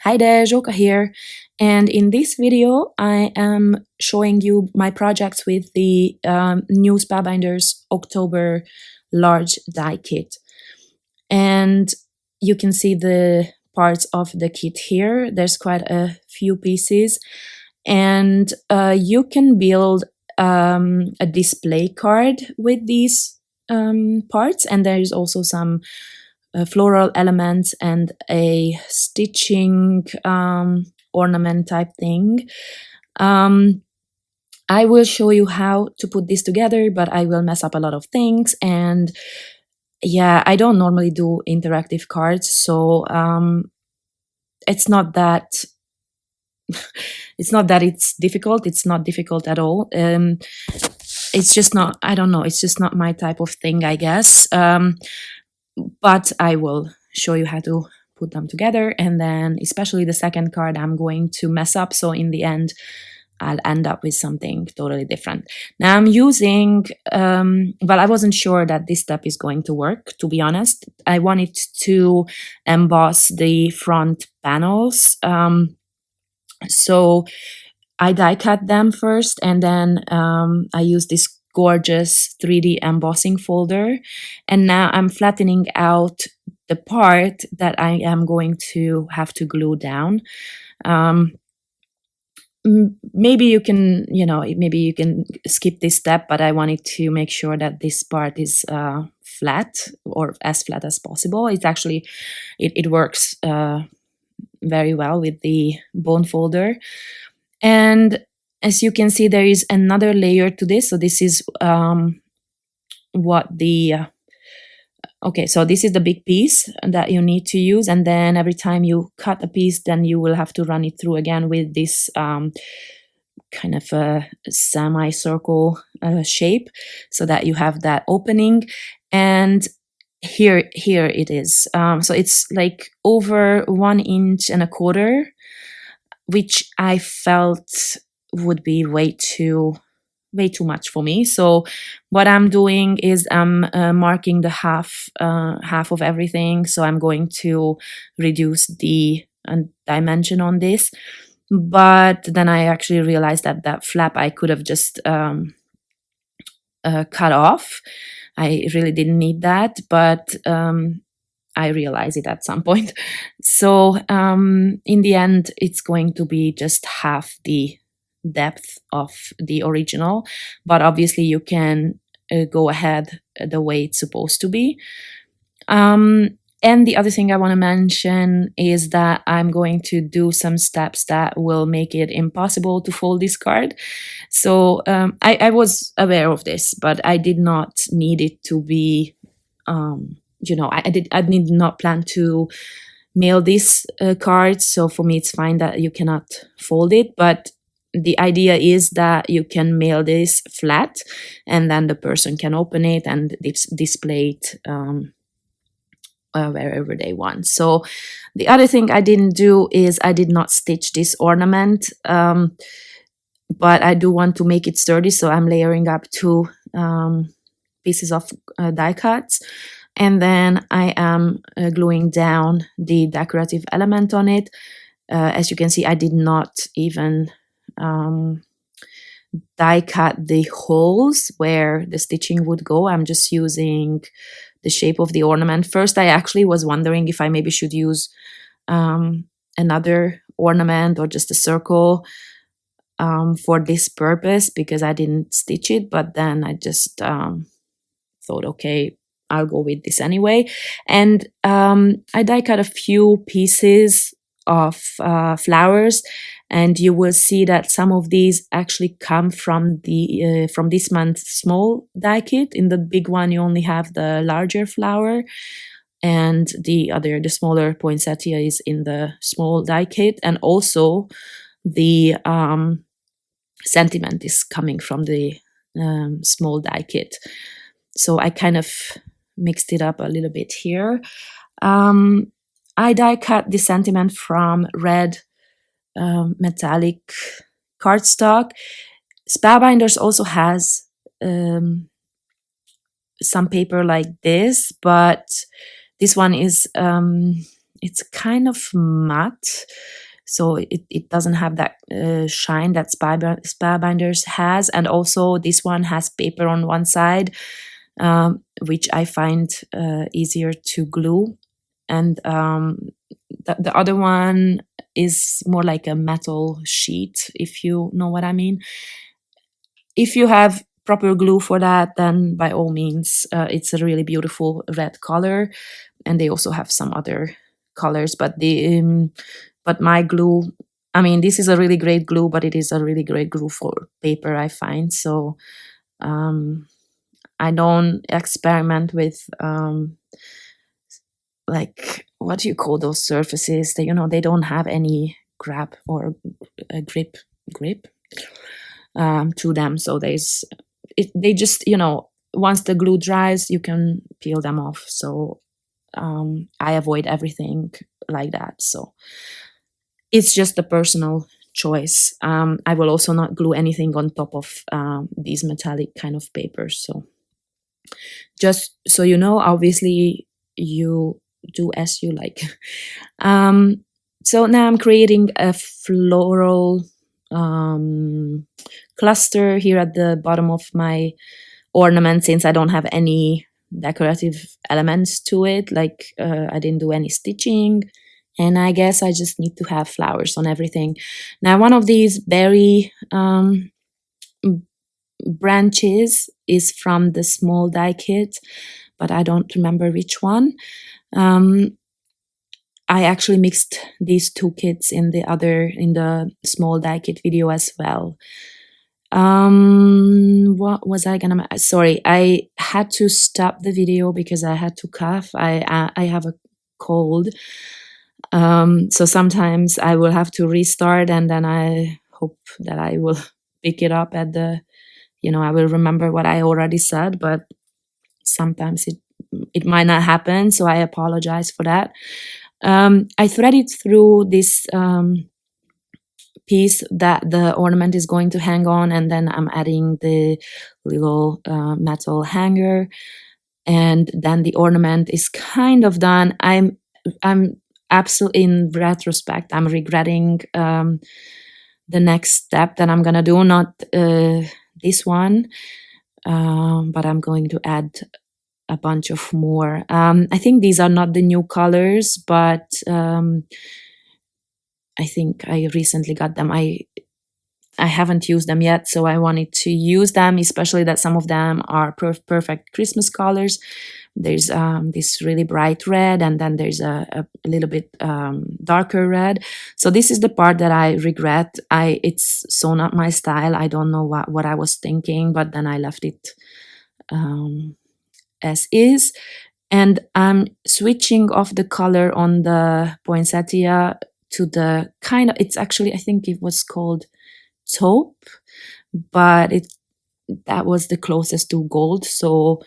Hi there, Joka here, and in this video I am showing you my projects with the new Spellbinders October large die kit. And you can see the parts of the kit here. There's quite a few pieces, and you can build a display card with these parts, and there's also some floral elements and a stitching ornament type thing. I will show you how to put this together, but I will mess up a lot of things. And yeah, I don't normally do interactive cards, so it's not that it's difficult. It's not difficult at all. It's just not, I don't know, it's just not my type of thing, I guess. But I will show you how to put them together, and then especially the second card I'm going to mess up, so in the end I'll end up with something totally different. Now I'm using, well, I wasn't sure that this step is going to work, to be honest. I wanted to emboss the front panels, so I die cut them first, and then I used this gorgeous 3D embossing folder, and now I'm flattening out the part that I am going to have to glue down. Maybe you can, maybe you can skip this step, but I wanted to make sure that this part is flat, or as flat as possible. It's actually, it works very well with the bone folder. And as you can see, there is another layer to this. So this is what the, okay, so this is the big piece that you need to use. And then every time you cut a piece, then you will have to run it through again with this kind of a semicircle shape, so that you have that opening. And here it is. So it's like over 1.25 inches, which I felt would be way too much for me. So what I'm doing is I'm marking the half of everything. So I'm going to reduce the dimension on this. But then I actually realized that that flap I could have just cut off. I really didn't need that, but I realized it at some point. So in the end, it's going to be just half the depth of the original, but obviously you can go ahead the way it's supposed to be. And the other thing I want to mention is that I'm going to do some steps that will make it impossible to fold this card. So I was aware of this, but I did not need it to be, I did not plan to mail this card. So for me, it's fine that you cannot fold it, but the idea is that you can mail this flat, and then the person can open it and display it wherever they want. So the other thing I didn't do is I did not stitch this ornament, but I do want to make it sturdy, so I'm layering up 2 pieces of die cuts, and then I am gluing down the decorative element on it. As you can see, I did not even die cut the holes where the stitching would go. I'm just using the shape of the ornament. First, I actually was wondering if I maybe should use another ornament or just a circle for this purpose, because I didn't stitch it, but then I just thought, okay, I'll go with this anyway. And I die cut a few pieces of flowers, and you will see that some of these actually come from the from this month's small die kit. In the big one, you only have the larger flower, and the smaller poinsettia is in the small die kit, and also the sentiment is coming from the small die kit. So I kind of mixed it up a little bit here. I die cut the sentiment from red metallic cardstock. Spellbinders also has some paper like this, but this one is it's kind of matte, so it doesn't have that shine that Spellbinders has. And also this one has paper on one side, which I find easier to glue. And the other one is more like a metal sheet, if you know what I mean. If you have proper glue for that, then by all means, it's a really beautiful red color. And they also have some other colors, but but my glue, I mean, this is a really great glue, but it is a really great glue for paper, I find. So I don't experiment with like, what do you call those surfaces that, they don't have any grab or a grip to them. So they just, once the glue dries, you can peel them off. So I avoid everything like that. So it's just a personal choice. I will also not glue anything on top of these metallic kind of papers. So just so you know, obviously you do as you like. So now I'm creating a floral cluster here at the bottom of my ornament, since I don't have any decorative elements to it, like I didn't do any stitching, and I guess I just need to have flowers on everything. Now one of these berry branches is from the small die kit, but I don't remember which one. I actually mixed these two kits in the small die kit video as well. What was I gonna? Sorry, I had to stop the video because I had to cough. I have a cold, so sometimes I will have to restart, and then I hope that I will pick it up at the, I will remember what I already said, but sometimes it might not happen. So I apologize for that. I threaded through this piece that the ornament is going to hang on, and then I'm adding the little metal hanger, and then the ornament is kind of done. I'm absolutely, in retrospect, I'm regretting the next step that I'm gonna do, not this one, but I'm going to add a bunch of more. I think these are not the new colors, but I think I recently got them. I haven't used them yet, so I wanted to use them, especially that some of them are perfect Christmas colors. There's this really bright red, and then there's a little bit darker red. So this is the part that I regret. It's so not my style. I don't know what I was thinking, but then I left it as is. And I'm switching off the color on the poinsettia to the kind of, it's actually, I think it was called Taupe, but that was the closest to gold. So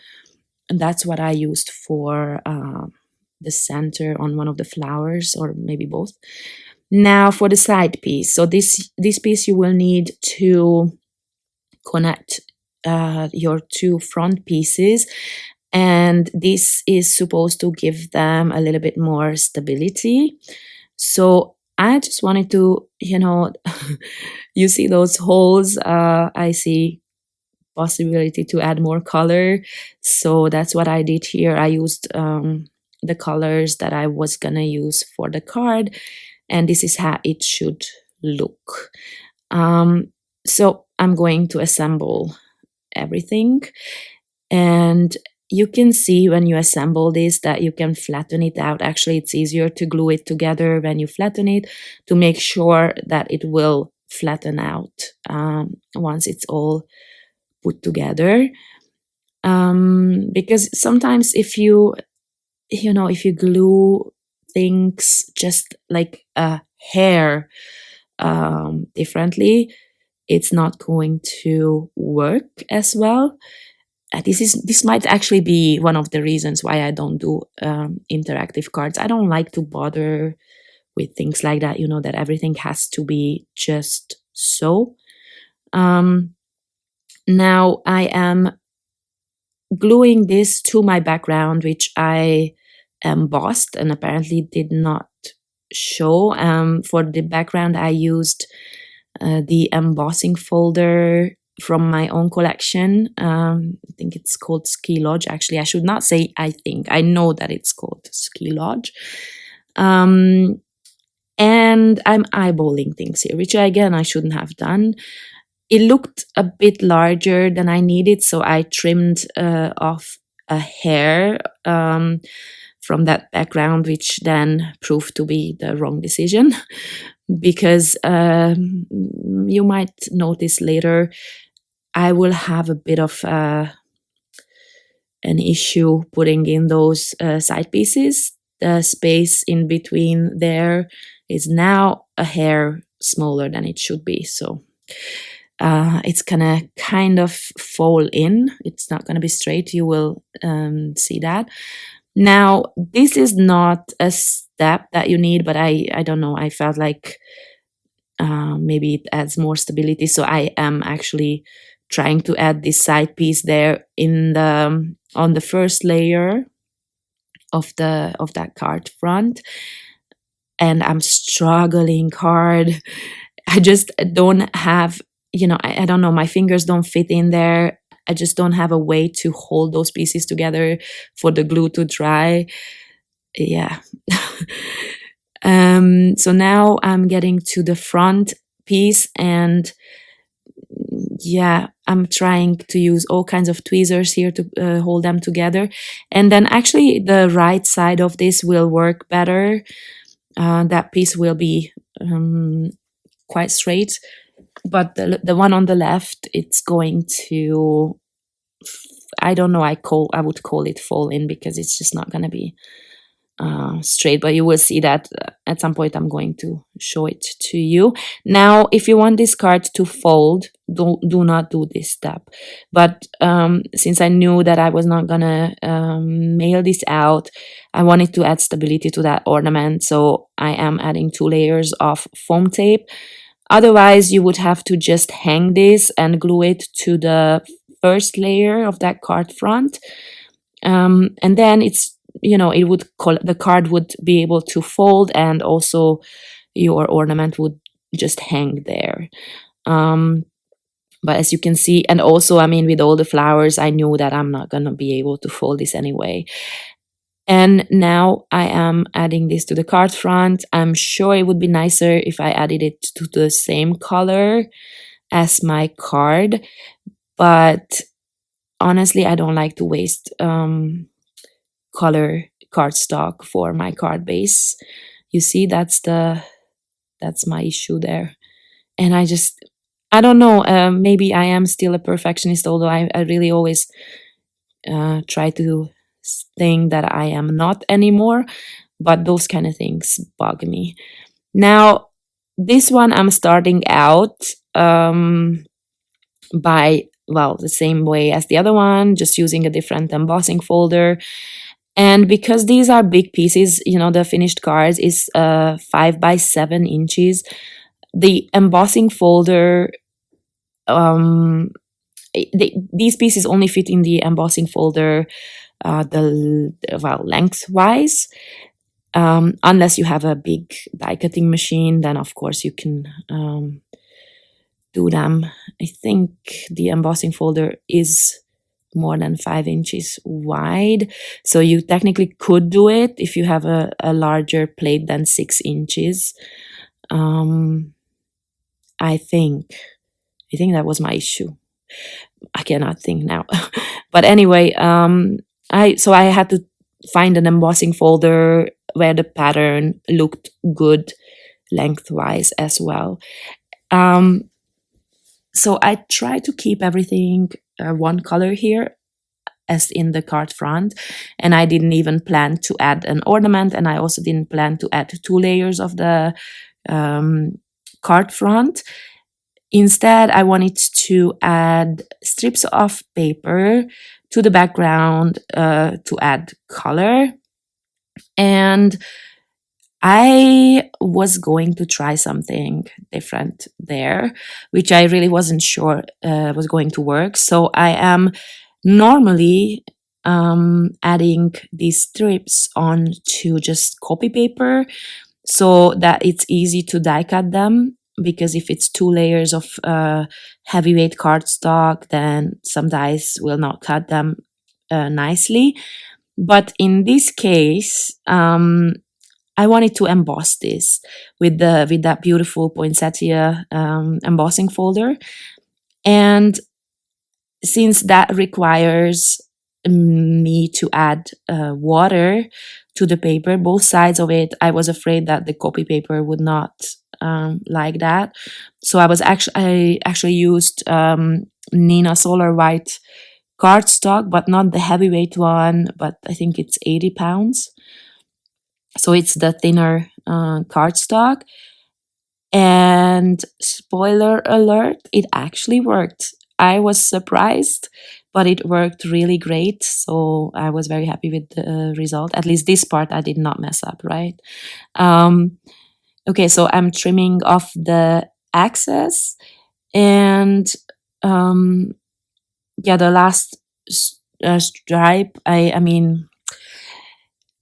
that's what I used for the center on one of the flowers, or maybe both. Now for the side piece. So this piece you will need to connect your two front pieces, and this is supposed to give them a little bit more stability. So I just wanted to, you see those holes, I see possibility to add more color. So that's what I did here. I used the colors that I was gonna use for the card, and this is how it should look. So I'm going to assemble everything, and you can see when you assemble this that you can flatten it out. Actually, it's easier to glue it together when you flatten it, to make sure that it will flatten out once it's all put together. Because sometimes if you glue things just like a hair differently, it's not going to work as well. This might actually be one of the reasons why I don't do interactive cards. I don't like to bother with things like that, that everything has to be just so. Now I am gluing this to my background, which I embossed and apparently did not show. For the background, I used the embossing folder from my own collection. I think it's called Ski Lodge. Actually, I should not say I think. I know that it's called Ski Lodge. And I'm eyeballing things here, which again I shouldn't have done. It looked a bit larger than I needed, so I trimmed off a hair from that background, which then proved to be the wrong decision because you might notice later I will have a bit of an issue putting in those side pieces. The space in between there is now a hair smaller than it should be, so it's gonna kind of fall in. It's not gonna be straight. You will see that. Now, this is not a step that you need, but I don't know. I felt like maybe it adds more stability, so I am actually trying to add this side piece there in the on the first layer of that card front, and I'm struggling hard. I just don't have, I don't know, my fingers don't fit in there. I just don't have a way to hold those pieces together for the glue to dry. Yeah. So now I'm getting to the front piece, and yeah, I'm trying to use all kinds of tweezers here to hold them together. And then actually the right side of this will work better. That piece will be quite straight, but the one on the left, it's going to, I don't know, I would call it fall in, because it's just not going to be straight, but you will see that at some point I'm going to show it to you. Now, if you want this card to fold, do not do this step. But since I knew that I was not gonna mail this out, I wanted to add stability to that ornament, so I am adding 2 layers of foam tape. Otherwise, you would have to just hang this and glue it to the first layer of that card front, and then it's, it would the card would be able to fold, and also your ornament would just hang there. But as you can see, and also, I mean, with all the flowers, I knew that I'm not gonna be able to fold this anyway. And now I am adding this to the card front. I'm sure it would be nicer if I added it to the same color as my card, but honestly, I don't like to waste color cardstock for my card base. You see, that's my issue there. And I don't know, maybe I am still a perfectionist, although I really always try to think that I am not anymore, but those kind of things bug me. Now, this one I'm starting out by, well, the same way as the other one, just using a different embossing folder. And because these are big pieces, the finished cards is 5 by 7 inches. The embossing folder, these pieces only fit in the embossing folder, lengthwise. Unless you have a big die cutting machine, then of course you can do them. I think the embossing folder is more than 5 inches wide, so you technically could do it if you have a larger plate than 6 inches. I think that was my issue. I cannot think now. But anyway, I had to find an embossing folder where the pattern looked good lengthwise as well. So I try to keep everything one color here, as in the card front, and I didn't even plan to add an ornament, and I also didn't plan to add 2 layers of the card front. Instead, I wanted to add strips of paper to the background to add color, and I was going to try something different there, which I really wasn't sure was going to work. So I am normally adding these strips onto just copy paper. so that it's easy to die cut them, because if it's 2 layers of heavyweight cardstock, then some dies will not cut them nicely. But in this case, I wanted to emboss this with that beautiful poinsettia embossing folder. And since that requires me to add water to the paper, both sides of it, I was afraid that the copy paper would not like that. So I actually used Nina Solar White cardstock, but not the heavyweight one, but I think it's 80 pounds. So it's the thinner cardstock. And spoiler alert, it actually worked. I was surprised, but it worked really great. So I was very happy with the result. At least this part I did not mess up, right? Okay, so I'm trimming off the excess, and yeah, the last stripe, I mean,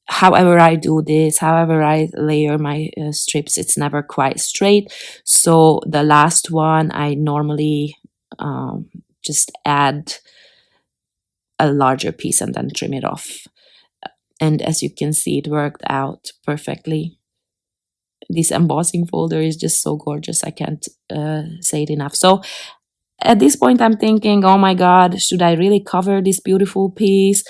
however I do this, however I layer my strips, it's never quite straight. So the last one, I normally just add a larger piece and then trim it off. And as you can see, it worked out perfectly. This embossing folder is just so gorgeous. I can't say it enough. So at this point, I'm thinking, oh my God, should I really cover this beautiful piece?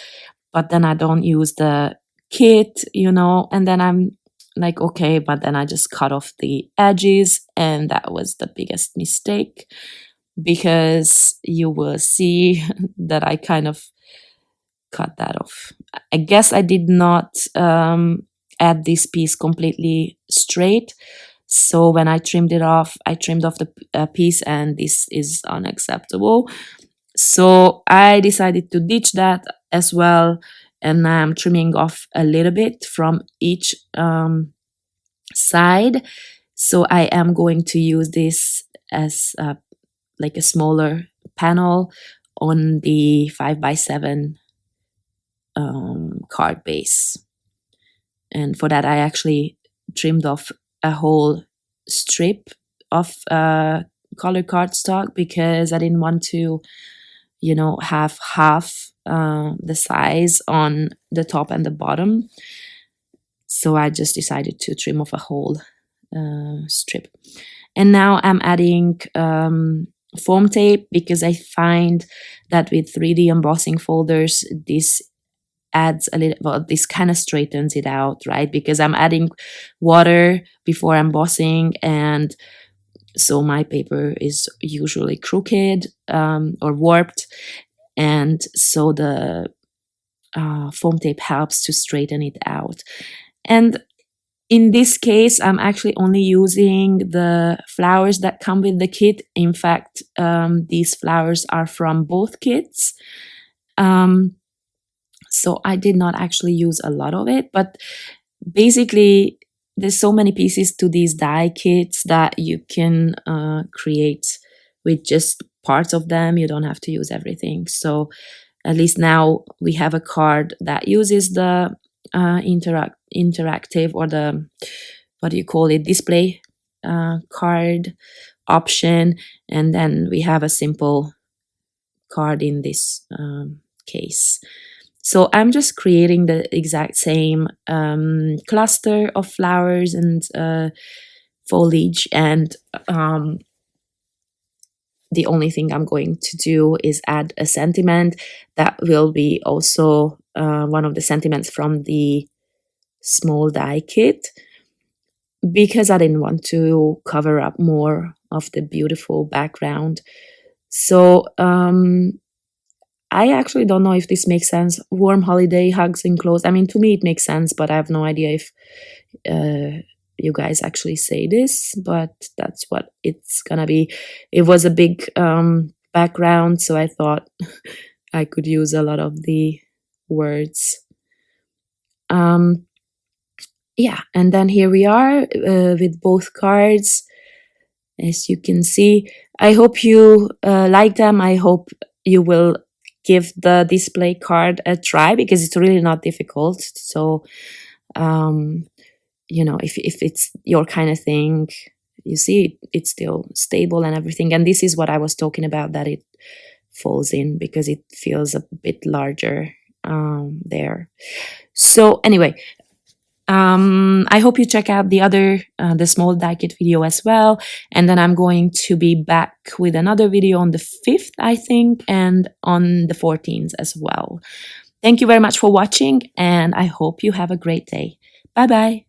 But then I don't use the kit, and then I'm like, okay, but then I just cut off the edges, and that was the biggest mistake, because you will see that I kind of cut that off. I guess I did not add this piece completely straight. So when I trimmed it off, I trimmed off the piece, and this is unacceptable. So I decided to ditch that as well, and I'm trimming off a little bit from each side. So I am going to use this as like a smaller panel on the 5x7 card base. And for that, I actually trimmed off a whole strip of color cardstock, because I didn't want to, have half the size on the top and the bottom. So I just decided to trim off a whole strip. And now I'm adding foam tape, because I find that with 3D embossing folders, this adds a little, well, this kind of straightens it out, right? Because I'm adding water before embossing, and so my paper is usually crooked or warped, and so the foam tape helps to straighten it out. And in this case, I'm actually only using the flowers that come with the kit. In fact, these flowers are from both kits. So I did not actually use a lot of it, but basically there's so many pieces to these die kits that you can create with just parts of them. You don't have to use everything. So at least now we have a card that uses the interactive, or the, what do you call it, display card option, and then we have a simple card in this case. So I'm just creating the exact same cluster of flowers and foliage, and the only thing I'm going to do is add a sentiment that will be also one of the sentiments from the small die kit, because I didn't want to cover up more of the beautiful background. So I actually don't know if this makes sense. Warm holiday, hugs enclosed. I mean, to me it makes sense, but I have no idea if you guys actually say this, but that's what it's gonna be. It was a big background, so I thought I could use a lot of the words. Yeah, and then here we are with both cards, as you can see. I hope you like them. I hope you will give the display card a try, because it's really not difficult. So you know, if it's your kind of thing, you see it's still stable and everything. And this is what I was talking about, that it falls in because it feels a bit larger there. So anyway, I hope you check out the other, the small die kit video as well. And then I'm going to be back with another video on the 5th, I think, and on the 14th as well. Thank you very much for watching, and I hope you have a great day. Bye bye.